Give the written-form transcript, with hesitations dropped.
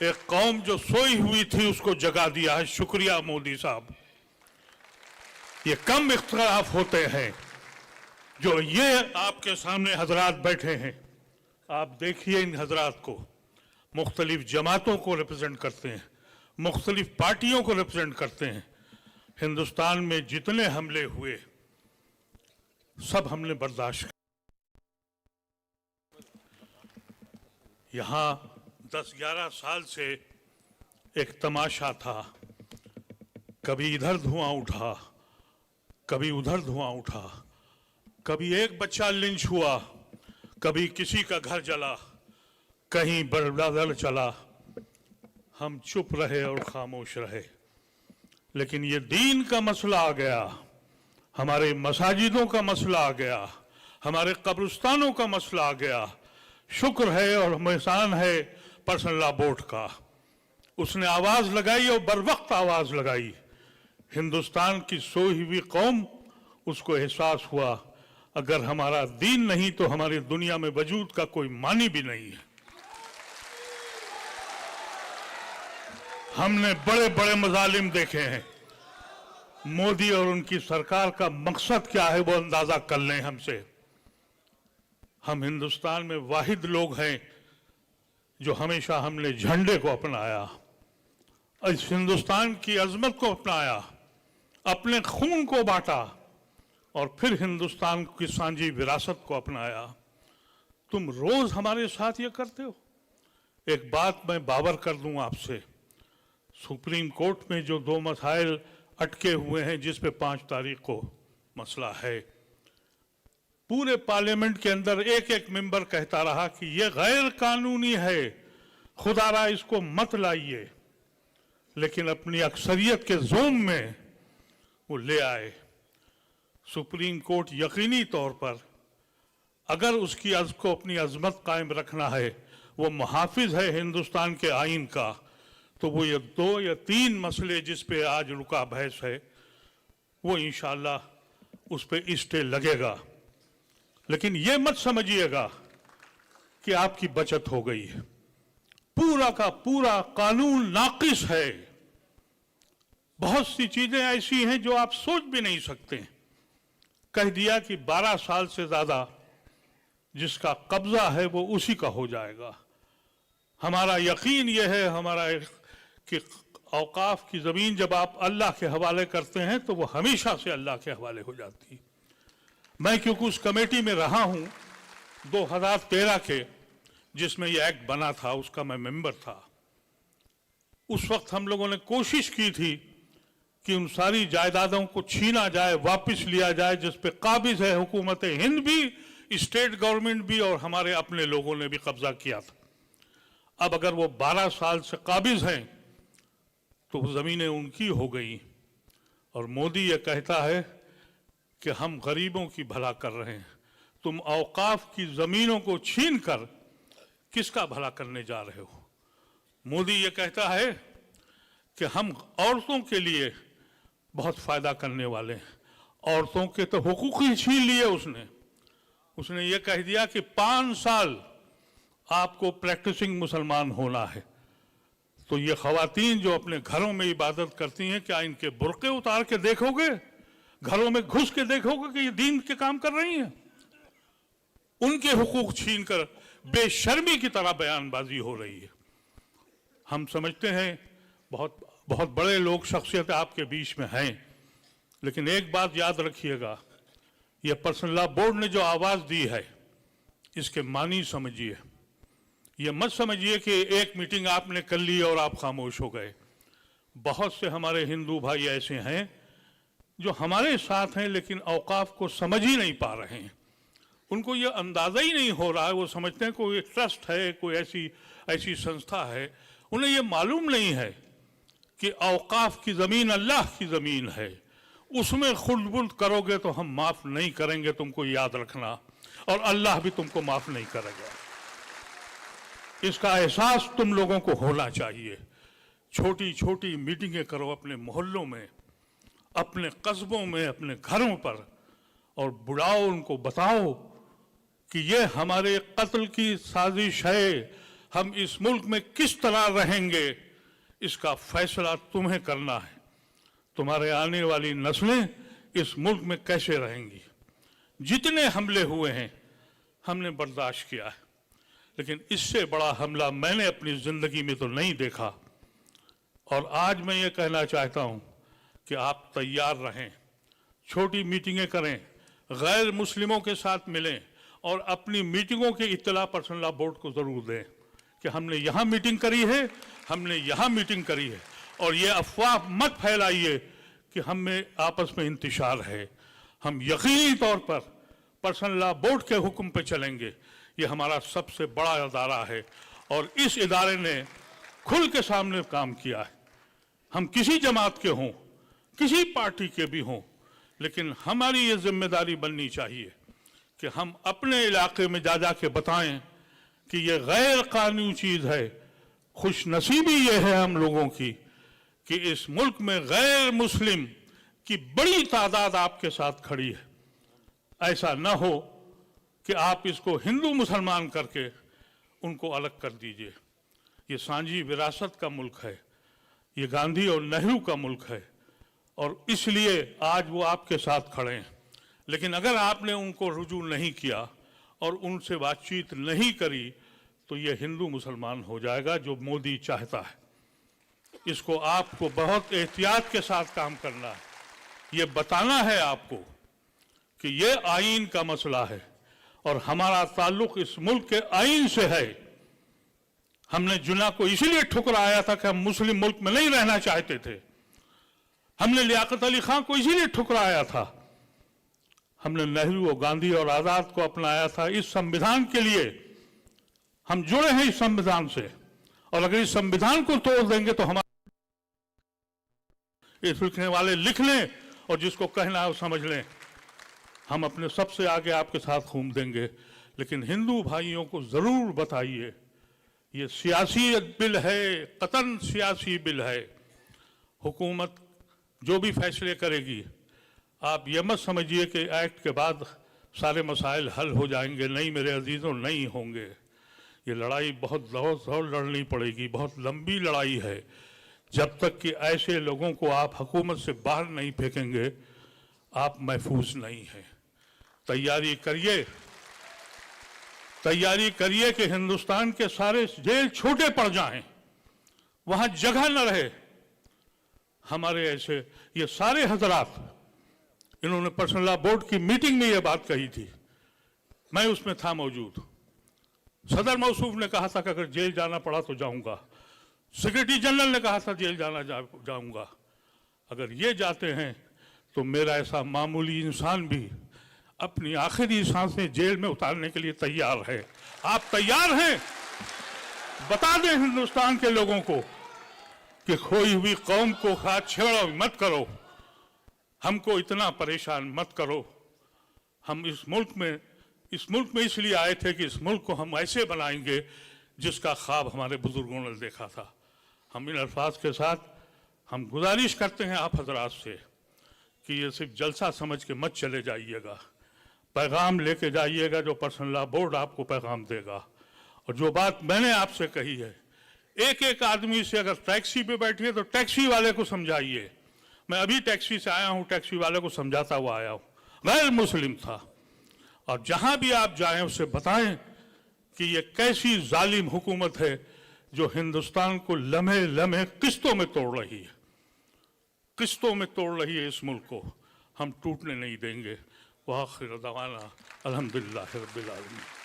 एक कौम जो सोई हुई थी उसको जगा दिया है। शुक्रिया मोदी साहब। ये कम इख्तिलाफ होते हैं जो ये आपके सामने हजरात बैठे हैं। आप देखिए इन हजरात को, मुख्तलिफ जमातों को रिप्रेजेंट करते हैं, मुख्तलिफ पार्टियों को रिप्रेजेंट करते हैं। हिंदुस्तान में जितने हमले हुए सब हमने बर्दाश्त किया। यहाँ 10-11 साल से एक तमाशा था, कभी इधर धुआं उठा, कभी उधर धुआं उठा, कभी एक बच्चा लिंच हुआ, कभी किसी का घर जला, कहीं बर्बाद चला। हम चुप रहे और खामोश रहे। लेकिन ये दीन का मसला आ गया, हमारे मसाजिदों का मसला आ गया, हमारे कब्रिस्तानों का मसला आ गया। शुक्र है और एहसान है पर्सनल लॉ बोर्ड का, उसने आवाज लगाई और बर वक्त आवाज लगाई। हिंदुस्तान की सोई हुई कौम, उसको एहसास हुआ अगर हमारा दीन नहीं तो हमारी दुनिया में वजूद का कोई मानी भी नहीं है। हमने बड़े बड़े मजालिम देखे हैं। मोदी और उनकी सरकार का मकसद क्या है वो अंदाजा कर लें हमसे। हम हिंदुस्तान में वाहिद लोग हैं जो हमेशा हमने झंडे को अपनाया, इस हिंदुस्तान की अजमत को अपनाया, अपने खून को बांटा और फिर हिंदुस्तान की सांझी विरासत को अपनाया। तुम रोज हमारे साथ ये करते हो। एक बात मैं बावर कर दूं आपसे, सुप्रीम कोर्ट में जो 2 मसाइल अटके हुए हैं जिस पे 5 तारीख को मसला है, पूरे पार्लियामेंट के अंदर एक मेंबर कहता रहा कि यह गैर कानूनी है, खुदारा इसको मत लाइए। लेकिन अपनी अक्सरियत के जोम में वो ले आए। सुप्रीम कोर्ट यकीनी तौर पर अगर उसकी को अपनी अजमत कायम रखना है, वो मुहाफिज है हिंदुस्तान के आइन का, तो वो ये 2 या 3 मसले जिस पे आज रुका बहस है वो इंशाअल्लाह उस पे स्टे लगेगा। लेकिन ये मत समझिएगा कि आपकी बचत हो गई है। पूरा का पूरा कानून नाकिस है। बहुत सी चीजें ऐसी हैं जो आप सोच भी नहीं सकते। कह दिया कि 12 साल से ज्यादा जिसका कब्जा है वो उसी का हो जाएगा। हमारा यकीन यह है हमारा कि औकाफ की जमीन जब आप अल्लाह के हवाले करते हैं तो वो हमेशा से अल्लाह के हवाले हो जाती है। मैं क्योंकि उस कमेटी में रहा हूं 2013 के जिसमें यह एक्ट बना था, उसका मैं मेंबर था। उस वक्त हम लोगों ने कोशिश की थी कि उन सारी जायदादों को छीना जाए, वापस लिया जाए जिस पे काबिज है हुकूमत हिंद भी, स्टेट गवर्नमेंट भी और हमारे अपने लोगों ने भी कब्जा किया था। अब अगर वो 12 साल से काबिज हैं तो ज़मीनें उनकी हो गई। और मोदी ये कहता है कि हम गरीबों की भला कर रहे हैं। तुम औकाफ की ज़मीनों को छीन कर किसका भला करने जा रहे हो? मोदी ये कहता है कि हम औरतों के लिए बहुत फ़ायदा करने वाले हैं। औरतों के तो हुकूक ही छीन लिए उसने ये कह दिया कि 5 साल आपको प्रैक्टिसिंग मुसलमान होना है। तो ये ख़वातीन जो अपने घरों में इबादत करती हैं, क्या इनके बुर्के उतार के देखोगे? घरों में घुस के देखोगे कि ये दीन के काम कर रही हैं? उनके हुकूक छीन कर बेशर्मी की तरह बयानबाजी हो रही है। हम समझते हैं बहुत बहुत बड़े लोग, शख्सियत आपके बीच में हैं, लेकिन एक बात याद रखिएगा, ये पर्सनल लॉ बोर्ड ने जो आवाज़ दी है इसके मानी समझिए। ये मत समझिए कि एक मीटिंग आपने कर ली और आप खामोश हो गए। बहुत से हमारे हिंदू भाई ऐसे हैं जो हमारे साथ हैं लेकिन औकाफ को समझ ही नहीं पा रहे हैं। उनको ये अंदाज़ा ही नहीं हो रहा है। वो समझते हैं कोई ट्रस्ट है, कोई ऐसी संस्था है। उन्हें ये मालूम नहीं है कि औकाफ की ज़मीन अल्लाह की ज़मीन है। उसमें खुर्द-बुर्द करोगे तो हम माफ़ नहीं करेंगे, तुमको याद रखना, और अल्लाह भी तुमको माफ़ नहीं करेगा। इसका एहसास तुम लोगों को होना चाहिए। छोटी छोटी मीटिंगें करो अपने मोहल्लों में, अपने कस्बों में, अपने घरों पर, और बुलाओ, उनको बताओ कि ये हमारे कत्ल की साजिश है, हम इस मुल्क में किस तरह रहेंगे इसका फैसला तुम्हें करना है। तुम्हारे आने वाली नस्लें इस मुल्क में कैसे रहेंगी। जितने हमले हुए हैं हमने बर्दाश्त किया है, लेकिन इससे बड़ा हमला मैंने अपनी ज़िंदगी में तो नहीं देखा। और आज मैं ये कहना चाहता हूँ कि आप तैयार रहें, छोटी मीटिंगें करें, गैर मुस्लिमों के साथ मिलें और अपनी मीटिंगों की इत्तला पर्सनल लॉ बोर्ड को ज़रूर दें कि हमने यहाँ मीटिंग करी है, हमने यहाँ मीटिंग करी है। और ये अफवाह मत फैलाइए कि हम में आपस में इंतशार है। हम यकीनी तौर पर पर्सनल लॉ बोर्ड के हुक्म पे चलेंगे। ये हमारा सबसे बड़ा इदारा है और इस इदारे ने खुल के सामने काम किया है। हम किसी जमात के हों, किसी पार्टी के भी हों, लेकिन हमारी ये जिम्मेदारी बननी चाहिए कि हम अपने इलाके में जा के बताएं कि ये गैर कानूनी चीज़ है। खुशनसीबी ये है हम लोगों की कि इस मुल्क में गैर मुस्लिम की बड़ी तादाद आपके साथ खड़ी है। ऐसा न हो कि आप इसको हिंदू मुसलमान करके उनको अलग कर दीजिए। ये सांझी विरासत का मुल्क है, ये गांधी और नेहरू का मुल्क है और इसलिए आज वो आपके साथ खड़े हैं। लेकिन अगर आपने उनको रुजू नहीं किया और उनसे बातचीत नहीं करी तो ये हिंदू मुसलमान हो जाएगा जो मोदी चाहता है। इसको आपको बहुत एहतियात के साथ काम करना है। ये बताना है आपको कि ये आइन का मसला है और हमारा ताल्लुक इस मुल्क के आइन से है। हमने जुना को इसीलिए ठुकराया था कि हम मुस्लिम मुल्क में नहीं रहना चाहते थे। हमने लियाकत अली खान को इसीलिए ठुकराया था। हमने नेहरू और गांधी और आजाद को अपनाया था इस संविधान के लिए। हम जुड़े हैं इस संविधान से और अगर इस संविधान को तोड़ देंगे तो हमारे इस लिखने वाले लिख लें और जिसको कहना है वो समझ लें। हम अपने सबसे आगे आपके साथ घूम देंगे, लेकिन हिंदू भाइयों को जरूर बताइए ये सियासी बिल है, कतन सियासी बिल है। हुकूमत जो भी फैसले करेगी आप ये मत समझिए कि एक्ट के बाद सारे मसाइल हल हो जाएंगे। नहीं मेरे अजीज़ों, नहीं होंगे। ये लड़ाई बहुत जोर लड़नी पड़ेगी, बहुत लंबी लड़ाई है। जब तक कि ऐसे लोगों को आप हुकूमत से बाहर नहीं फेंकेंगे आप महफूज नहीं हैं। तैयारी करिए कि हिंदुस्तान के सारे जेल छोटे पड़ जाएं, वहां जगह न रहे। हमारे ऐसे ये सारे हजरात, इन्होंने पर्सनल लॉ बोर्ड की मीटिंग में ये बात कही थी, मैं उसमें था मौजूद। सदर मौसूफ ने कहा था कि अगर जेल जाना पड़ा तो जाऊंगा। सेक्रेटरी जनरल ने कहा था जेल जाऊंगा। अगर ये जाते हैं तो मेरा ऐसा मामूली इंसान भी अपनी आखिरी सांसें जेल में उतारने के लिए तैयार है। आप तैयार हैं? बता दें हिंदुस्तान के लोगों को कि खोई हुई कौम को हाथ छेड़ो मत करो, हमको इतना परेशान मत करो। हम इस मुल्क में इसलिए आए थे कि इस मुल्क को हम ऐसे बनाएंगे जिसका ख्वाब हमारे बुजुर्गों ने देखा था। हम इन अल्फाज के साथ हम गुजारिश करते हैं आप हजरात से कि ये सिर्फ जलसा समझ के मत चले जाइएगा, पैगाम लेके जाइएगा जो पर्सनल लॉ बोर्ड आपको पैगाम देगा। और जो बात मैंने आपसे कही है, एक एक आदमी से अगर टैक्सी पे बैठिए तो टैक्सी वाले को समझाइए। मैं अभी टैक्सी से आया हूँ, टैक्सी वाले को समझाता हुआ आया हूँ, गैर मुस्लिम था। और जहां भी आप जाएं उसे बताएं कि ये कैसी जालिम हुकूमत है जो हिंदुस्तान को लम्हे लम्हे किस्तों में तोड़ रही है, किस्तों में तोड़ रही है। इस मुल्क को हम टूटने नहीं देंगे। वाखिर दवाना अल्हम्दुलिल्लाह रब्बिल आलमीन।